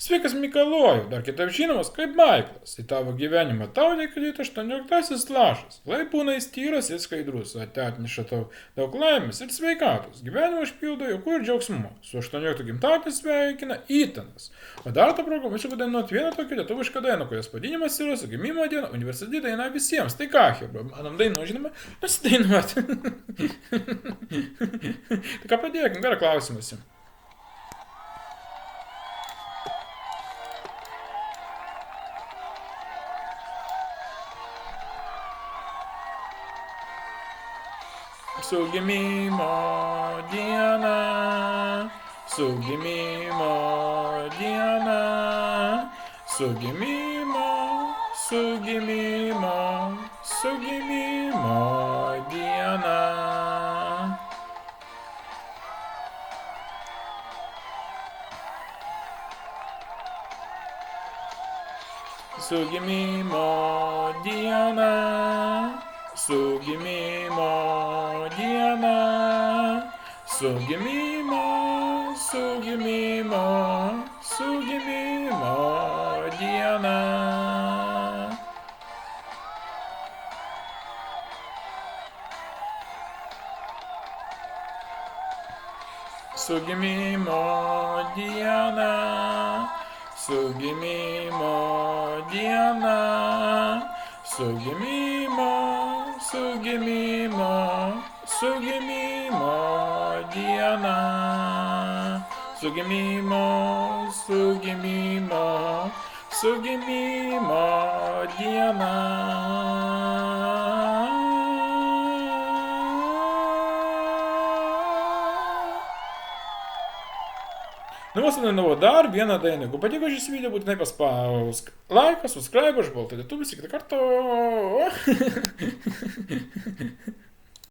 Sveikas Mikalojau, dar kitaip žinomas kaip Maiklas. Į tavo gyvenimą tau reikalėtų 18 lašas. Lai būna jis tyras ir skaidrus, atneša tau daug laimės ir sveikatos. Gyvenimą užpildo jauku ir džiaugsmu. Su 18 gimtadieniu sveikina Įtanas. O dar tą progą mūsų padainuoti vieną tokią lietuvišką dainą, kurios pavadinimas yra su gimimo diena universali daina visiems. Tai ką, Hebra, manam dainu, žinoma, nusidainuoti. Tai ką pradėkim, gerą klausimąsi. Su gimimo diena, su gimimo diena, su gimimo, su gimimo, su gimimo diena. Su gimimo diena, su gimimo diena, su gimimo, su gimimo, su gimimo diena. Su gimimo diena, su gimimo diena, su gimimo, su gimimo, su gimimo diena, su gimimo, su gimimo, su gimimo diena. Nuosavinu dar vieną dainą. Jeigu patiko šis video, būtinai paspausk laiką, subscribe, aš buvau tai lietuvis, iki karto.